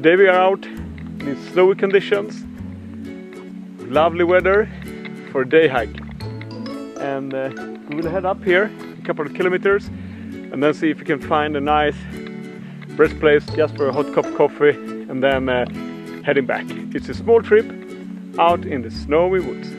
Today we are out in snowy conditions, lovely weather for a day hike, and we will head up here a couple of kilometers and then see if we can find a nice rest place just for a hot cup of coffee and then heading back. It's a small trip out in the snowy woods.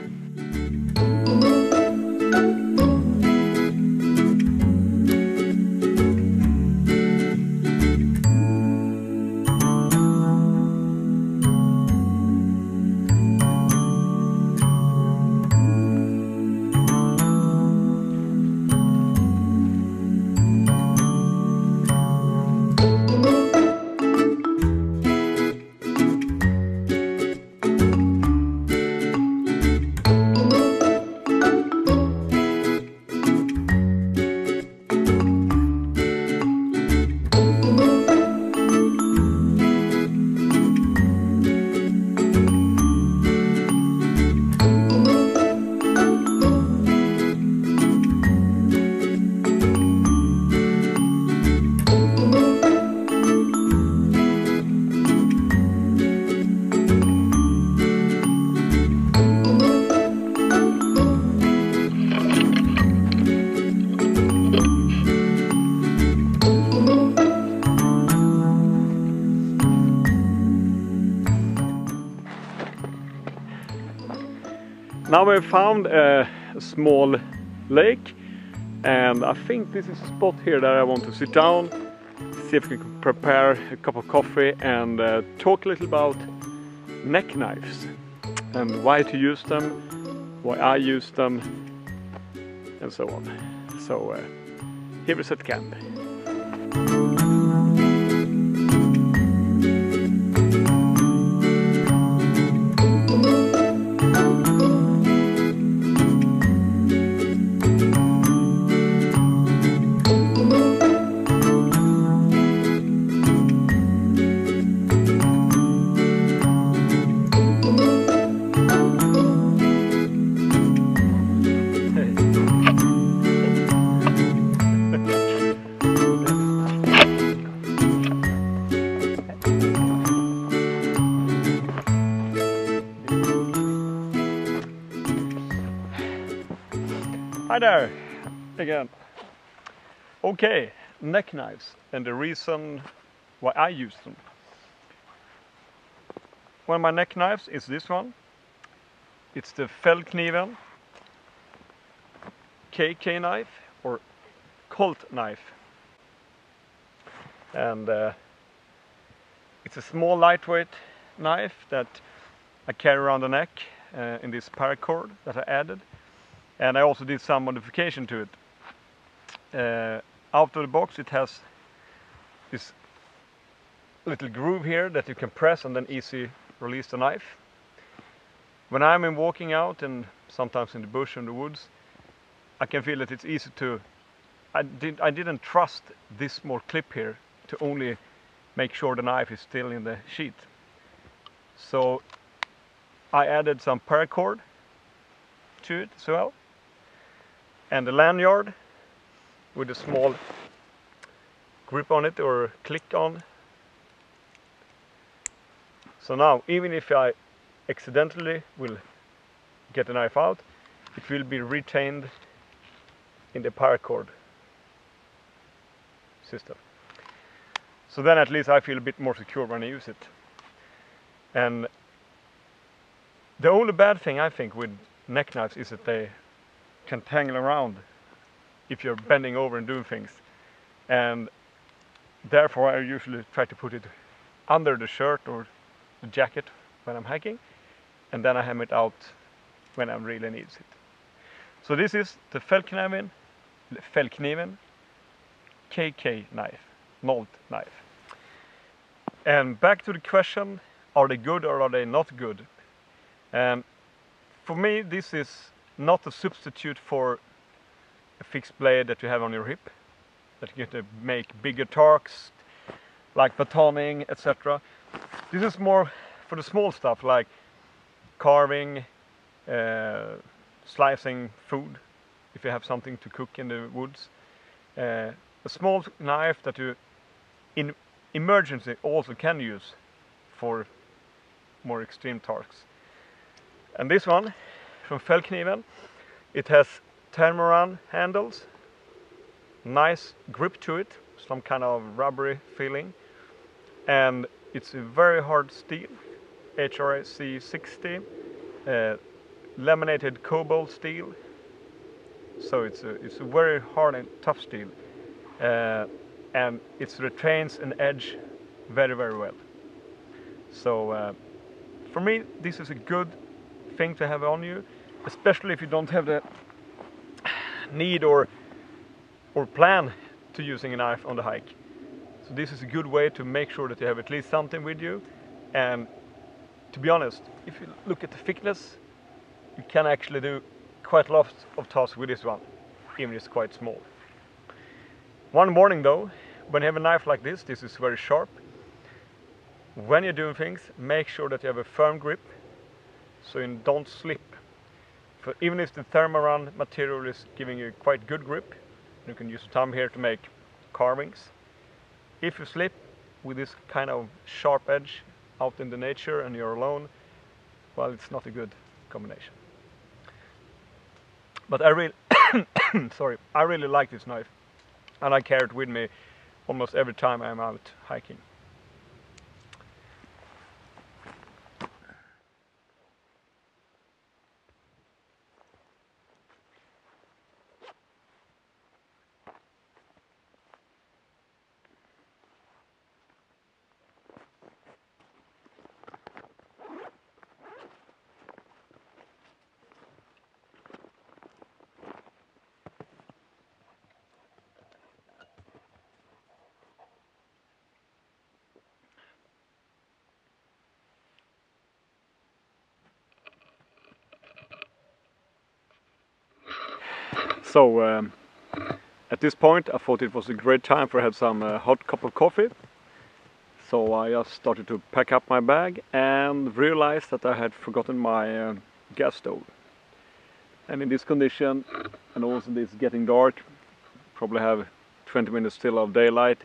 Now we've found a small lake, and I think this is a spot here that I want to sit down, see if we can prepare a cup of coffee and talk a little about neck knives and why to use them, why I use them, and so on. So here we set camp. Hi there, again. Okay, neck knives and the reason why I use them. One of my neck knives is this one. It's the Fällkniven KK knife or Colt knife. And it's a small lightweight knife that I carry around the neck in this paracord that I added. And I also did some modification to it. Out of the box it has this little groove here that you can press and then easy release the knife. When I'm walking out and sometimes in the bush and the woods, I can feel that it's easy to... I didn't trust this small clip here to only make sure the knife is still in the sheath. So I added some paracord to it as well, and a lanyard with a small grip on it or click on. So now even if I accidentally will get the knife out, it will be retained in the paracord system. So then at least I feel a bit more secure when I use it. And the only bad thing I think with neck knives is that they can tangle around if you're bending over and doing things, and therefore I usually try to put it under the shirt or the jacket when I'm hiking, and then I hammer it out when I really need it. So this is the Fällkniven KK knife, Nolt knife. And back to the question, are they good or are they not good? For me, this is not a substitute for a fixed blade that you have on your hip, that you get to make bigger torques, like batoning, etc. This is more for the small stuff, like carving, slicing food, if you have something to cook in the woods. A small knife that you in emergency also can use for more extreme tasks. And this one from Fällkniven, it has Thermaran handles, nice grip to it, some kind of rubbery feeling, and it's a very hard steel, HRC 60, laminated cobalt steel, so it's a very hard and tough steel, and it retains an edge very well. So for me this is a good thing to have on you, especially if you don't have the need or plan to using a knife on the hike. So this is a good way to make sure that you have at least something with you. And to be honest, if you look at the thickness, you can actually do quite a lot of tasks with this one, even if it's quite small. One warning though, when you have a knife like this is very sharp. When you're doing things, make sure that you have a firm grip so you don't slip. Even if the Thermaran material is giving you quite good grip, you can use the thumb here to make carvings. If you slip with this kind of sharp edge out in the nature and you're alone, well, it's not a good combination. But I really, sorry, I really like this knife, and I carry it with me almost every time I'm out hiking. So at this point I thought it was a great time for have some hot cup of coffee. So I just started to pack up my bag and realized that I had forgotten my gas stove. And in this condition, and also this getting dark, probably have 20 minutes still of daylight,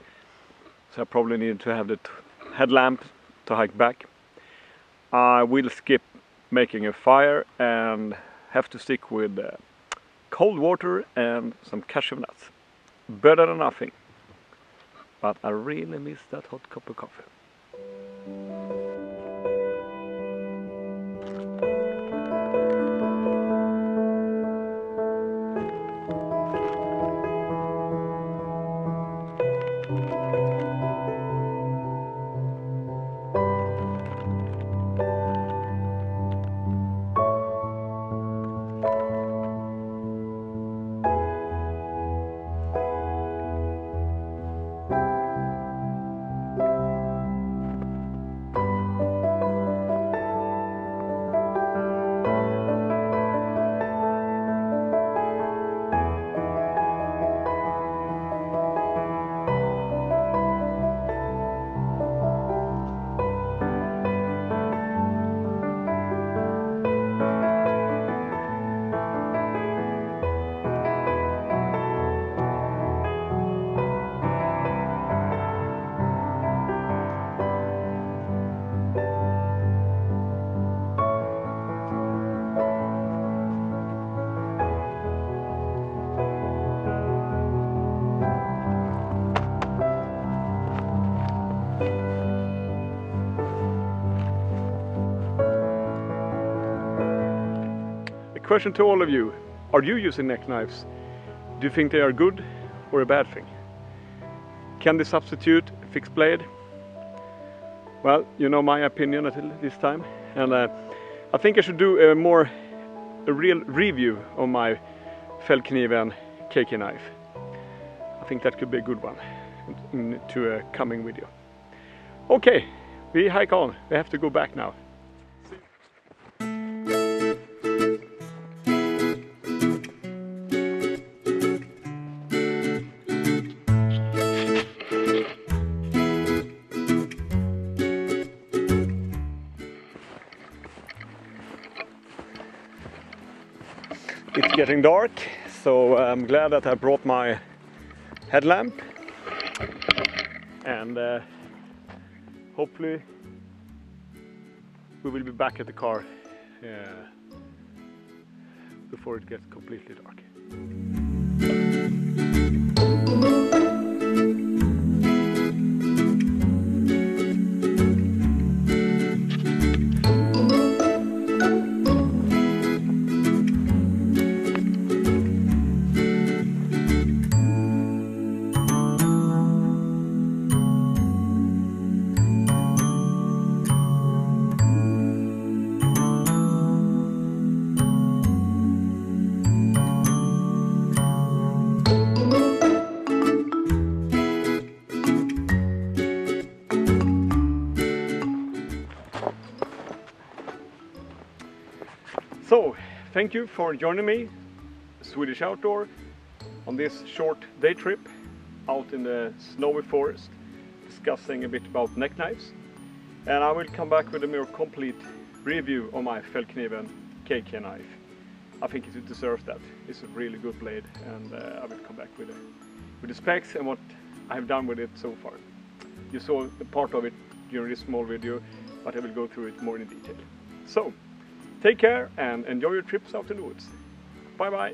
so I probably need to have the headlamp to hike back. I will skip making a fire and have to stick with cold water and some cashew nuts. Better than nothing. But I really miss that hot cup of coffee. Question to all of you: are you using neck knives? Do you think they are good or a bad thing? Can they substitute a fixed blade? Well, you know my opinion at this time, and I think I should do a real review of my Fällkniven KK knife. I think that could be a good one into a coming video. Okay, we hike on. We have to go back now. It's getting dark, so I'm glad that I brought my headlamp, and hopefully we will be back at the car before it gets completely dark. So, thank you for joining me, Swedish Outdoor, on this short day trip out in the snowy forest, discussing a bit about neck knives. And I will come back with a more complete review of my Feldkniven KK knife. I think it deserves that. It's a really good blade, and I will come back with the specs and what I have done with it so far. You saw a part of it during this small video, but I will go through it more in detail. So, take care and enjoy your trips out in the woods. Bye bye!